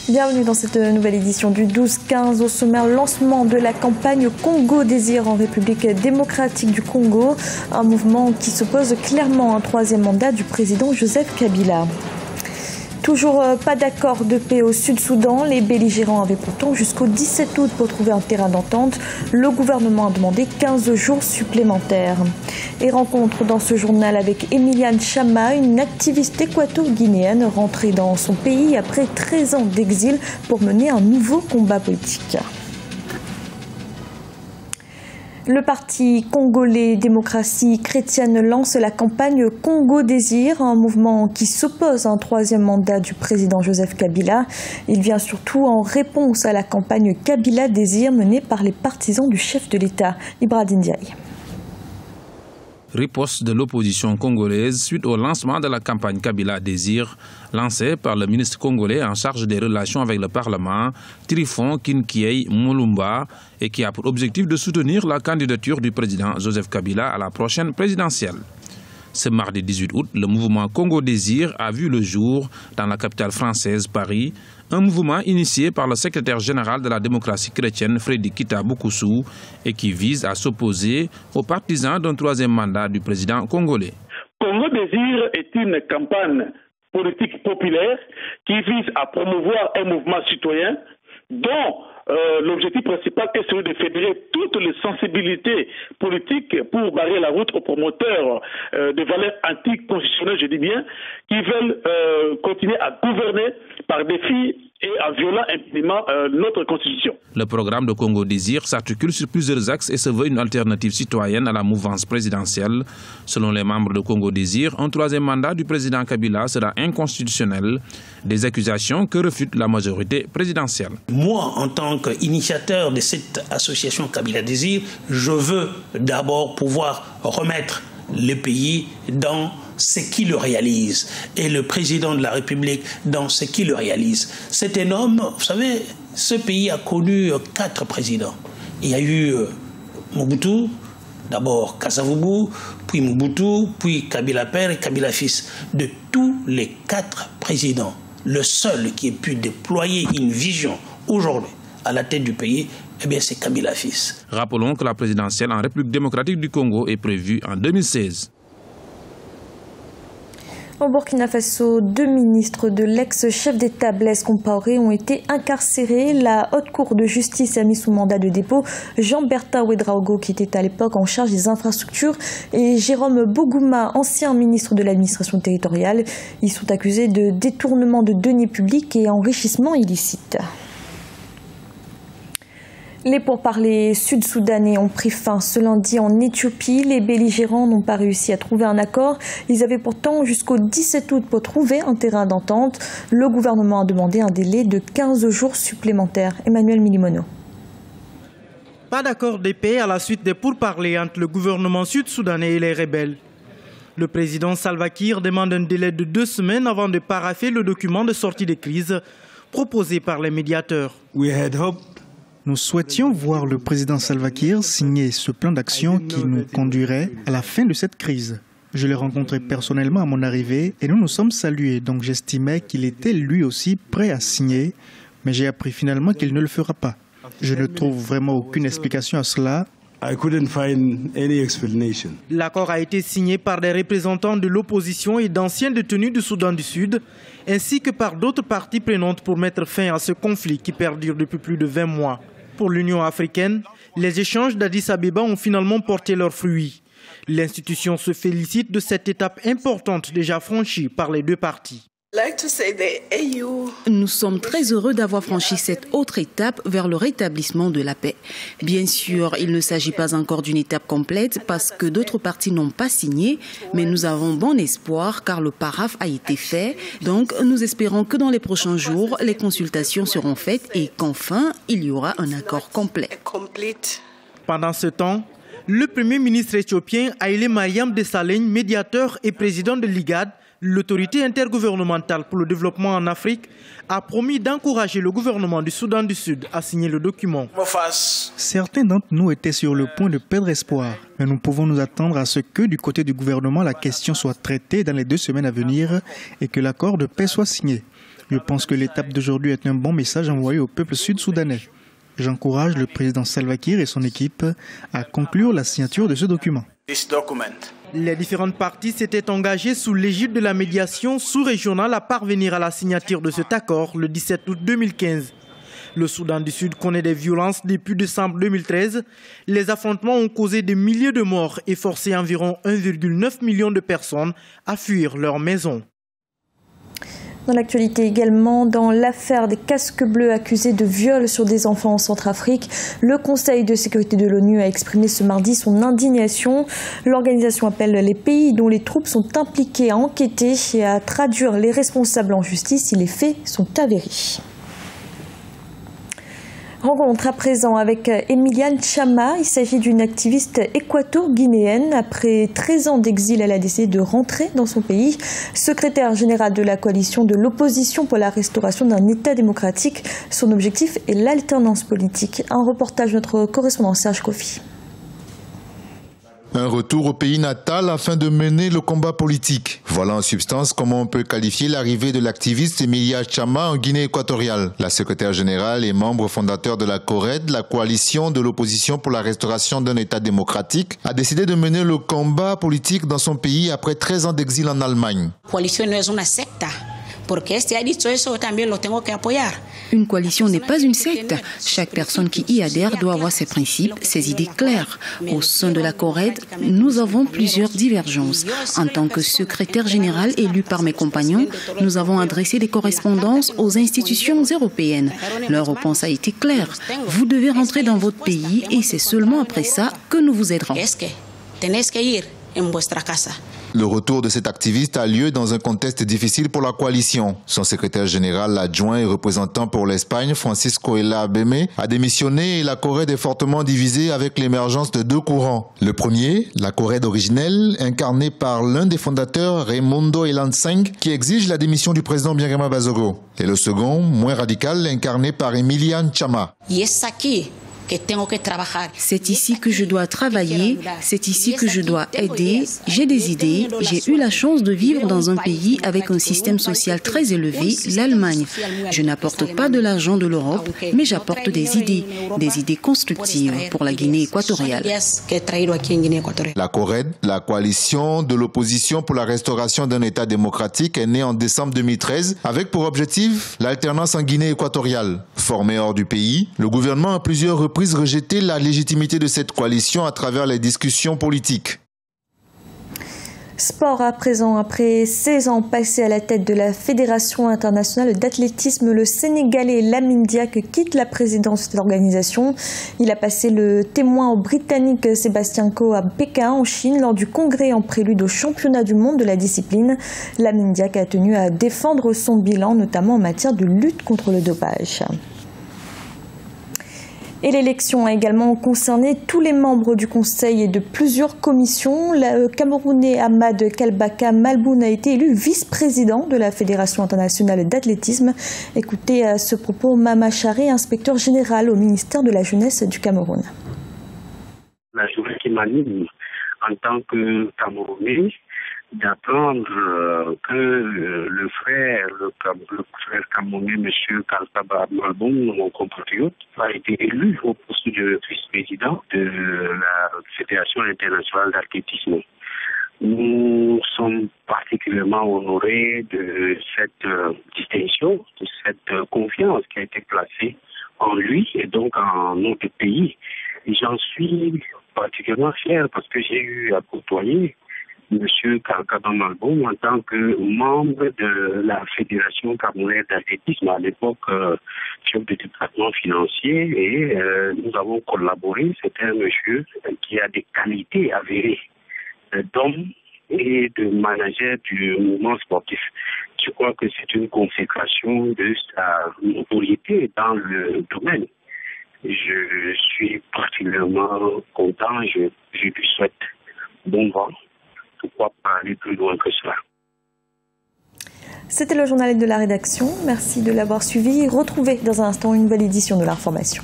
Bienvenue dans cette nouvelle édition du 12-15. Au sommaire, lancement de la campagne Congo Désir en République démocratique du Congo. Un mouvement qui s'oppose clairement à un troisième mandat du président Joseph Kabila. Toujours pas d'accord de paix au Sud-Soudan. Les belligérants avaient pourtant jusqu'au 17 août pour trouver un terrain d'entente. Le gouvernement a demandé 15 jours supplémentaires. Et rencontre dans ce journal avec Emiliane Chama, une activiste équato-guinéenne rentrée dans son pays après 13 ans d'exil pour mener un nouveau combat politique. Le parti congolais Démocratie chrétienne lance la campagne Congo Désir, un mouvement qui s'oppose à un troisième mandat du président Joseph Kabila. Il vient surtout en réponse à la campagne Kabila Désir menée par les partisans du chef de l'État, Ibrahim Ndiaye. Riposte de l'opposition congolaise suite au lancement de la campagne Kabila Désir, lancée par le ministre congolais en charge des relations avec le Parlement, Trifon Kinkiei Moulumba, et qui a pour objectif de soutenir la candidature du président Joseph Kabila à la prochaine présidentielle. Ce mardi 18 août, le mouvement Congo Désir a vu le jour dans la capitale française, Paris, un mouvement initié par le secrétaire général de la démocratie chrétienne, Frédéric Kita Boukoussou, et qui vise à s'opposer aux partisans d'un troisième mandat du président congolais. Congo Désir est une campagne politique populaire qui vise à promouvoir un mouvement citoyen dont l'objectif principal est celui de fédérer toutes les sensibilités politiques pour barrer la route aux promoteurs de valeurs anticonstitutionnelles, je dis bien, qui veulent continuer à gouverner par défi et en violant impunément notre constitution. Le programme de Congo Désir s'articule sur plusieurs axes et se veut une alternative citoyenne à la mouvance présidentielle. Selon les membres de Congo Désir, un troisième mandat du président Kabila sera inconstitutionnel, des accusations que refute la majorité présidentielle. Moi, en tant qu'initiateur de cette association Kabila Désir, je veux d'abord pouvoir remettre le pays dans ce qui le réalise et le président de la République dans ce qui le réalise. C'est un homme, vous savez, ce pays a connu 4 présidents. Il y a eu Mobutu, d'abord Kasavubu, puis Mobutu, puis Kabila père et Kabila fils. De tous les 4 présidents, le seul qui ait pu déployer une vision aujourd'hui à la tête du pays, eh bien c'est Kabila fils. Rappelons que la présidentielle en République démocratique du Congo est prévue en 2016. Au Burkina Faso, 2 ministres de l'ex-chef d'État Blaise Compaoré ont été incarcérés. La Haute Cour de justice a mis sous mandat de dépôt Jean-Bertin Ouedraogo, qui était à l'époque en charge des infrastructures, et Jérôme Bogouma, ancien ministre de l'administration territoriale. Ils sont accusés de détournement de deniers publics et enrichissement illicite. Les pourparlers sud-soudanais ont pris fin ce lundi en Éthiopie. Les belligérants n'ont pas réussi à trouver un accord. Ils avaient pourtant jusqu'au 17 août pour trouver un terrain d'entente. Le gouvernement a demandé un délai de 15 jours supplémentaires. Emmanuel Milimono. Pas d'accord de paix à la suite des pourparlers entre le gouvernement sud-soudanais et les rebelles. Le président Salva Kiir demande un délai de 2 semaines avant de parapher le document de sortie de crise proposé par les médiateurs. Nous souhaitions voir le président Salva Kiir signer ce plan d'action qui nous conduirait à la fin de cette crise. Je l'ai rencontré personnellement à mon arrivée et nous nous sommes salués, donc j'estimais qu'il était lui aussi prêt à signer, mais j'ai appris finalement qu'il ne le fera pas. Je ne trouve vraiment aucune explication à cela. L'accord a été signé par des représentants de l'opposition et d'anciens détenus du Soudan du Sud, ainsi que par d'autres parties prenantes pour mettre fin à ce conflit qui perdure depuis plus de 20 mois. Pour l'Union africaine, les échanges d'Addis Abeba ont finalement porté leurs fruits. L'institution se félicite de cette étape importante déjà franchie par les 2 parties. Nous sommes très heureux d'avoir franchi cette autre étape vers le rétablissement de la paix. Bien sûr, il ne s'agit pas encore d'une étape complète parce que d'autres parties n'ont pas signé, mais nous avons bon espoir car le paraphe a été fait. Donc, nous espérons que dans les prochains jours, les consultations seront faites et qu'enfin, il y aura un accord complet. Pendant ce temps, le Premier ministre éthiopien Haïlé Mariam Desalegn, médiateur et président de l'IGAD, l'autorité intergouvernementale pour le développement en Afrique, a promis d'encourager le gouvernement du Soudan du Sud à signer le document. Certains d'entre nous étaient sur le point de perdre espoir, mais nous pouvons nous attendre à ce que du côté du gouvernement, la question soit traitée dans les 2 semaines à venir et que l'accord de paix soit signé. Je pense que l'étape d'aujourd'hui est un bon message envoyé au peuple sud-soudanais. J'encourage le président Salva Kiir et son équipe à conclure la signature de ce document. Les différentes parties s'étaient engagées sous l'égide de la médiation sous-régionale à parvenir à la signature de cet accord le 17 août 2015. Le Soudan du Sud connaît des violences depuis décembre 2013. Les affrontements ont causé des milliers de morts et forcé environ 1,9 million de personnes à fuir leur maison. Dans l'actualité également, dans l'affaire des casques bleus accusés de viol sur des enfants en Centrafrique, le Conseil de sécurité de l'ONU a exprimé ce mardi son indignation. L'organisation appelle les pays dont les troupes sont impliquées à enquêter et à traduire les responsables en justice si les faits sont avérés. Rencontre à présent avec Emiliane Chama. Il s'agit d'une activiste équato-guinéenne. Après 13 ans d'exil, elle a décidé de rentrer dans son pays. Secrétaire générale de la coalition de l'opposition pour la restauration d'un État démocratique, son objectif est l'alternance politique. Un reportage de notre correspondant Serge Kofi. Un retour au pays natal afin de mener le combat politique. Voilà en substance comment on peut qualifier l'arrivée de l'activiste Emilia Chama en Guinée équatoriale. La secrétaire générale et membre fondateur de la CORED, la coalition de l'opposition pour la restauration d'un État démocratique, a décidé de mener le combat politique dans son pays après 13 ans d'exil en Allemagne. Une coalition n'est pas une secte. Chaque personne qui y adhère doit avoir ses principes, ses idées claires. Au sein de la CORED, nous avons plusieurs divergences. En tant que secrétaire général élu par mes compagnons, nous avons adressé des correspondances aux institutions européennes. Leur réponse a été claire. Vous devez rentrer dans votre pays et c'est seulement après ça que nous vous aiderons. Le retour de cet activiste a lieu dans un contexte difficile pour la coalition. Son secrétaire général adjoint et représentant pour l'Espagne, Francisco Ela Beme, a démissionné et la CORED est fortement divisée avec l'émergence de deux courants. Le premier, la CORED originelle, incarnée par l'un des fondateurs, Raimundo Elanseng, qui exige la démission du président Birama Bazogo. Et le second, moins radical, incarné par Emiliane Chama. C'est ici que je dois travailler, c'est ici que je dois aider. J'ai des idées, j'ai eu la chance de vivre dans un pays avec un système social très élevé, l'Allemagne. Je n'apporte pas de l'argent de l'Europe, mais j'apporte des idées constructives pour la Guinée équatoriale. La CORED, la coalition de l'opposition pour la restauration d'un État démocratique, est née en décembre 2013 avec pour objectif l'alternance en Guinée équatoriale. Formé hors du pays, le gouvernement a plusieurs reprises rejeter la légitimité de cette coalition à travers les discussions politiques. Sport à présent, après 16 ans passés à la tête de la Fédération internationale d'athlétisme, le Sénégalais Lamine Diack quitte la présidence de l'organisation. Il a passé le témoin au Britannique Sébastien Coe à Pékin, en Chine, lors du congrès en prélude au championnat du monde de la discipline. Lamine Diack a tenu à défendre son bilan, notamment en matière de lutte contre le dopage. Et l'élection a également concerné tous les membres du Conseil et de plusieurs commissions. Le Camerounais Ahmad Kalbaka Malboun a été élu vice-président de la Fédération internationale d'athlétisme. Écoutez à ce propos Mama Charé, inspecteur général au ministère de la Jeunesse du Cameroun. La journée qui m'anime en tant que Camerounais, d'apprendre que le frère camerounais, M. Kalbaka Malboun, mon compatriote, a été élu au poste de vice-président de la Fédération internationale d'athlétisme. Nous sommes particulièrement honorés de cette distinction, de cette confiance qui a été placée en lui et donc en notre pays. Et j'en suis particulièrement fier parce que j'ai eu à côtoyer M. Kalbaka Malboun en tant que membre de la Fédération camerounaise d'athlétisme, à l'époque chef de département financier, et nous avons collaboré. C'est un monsieur qui a des qualités avérées d'homme et de manager du mouvement sportif. Je crois que c'est une consécration de sa notoriété dans le domaine. Je suis particulièrement content, je lui souhaite bon vent. Pourquoi pas aller plus loin que cela. C'était le journal de la rédaction. Merci de l'avoir suivi. Retrouvez dans un instant une nouvelle édition de l'information.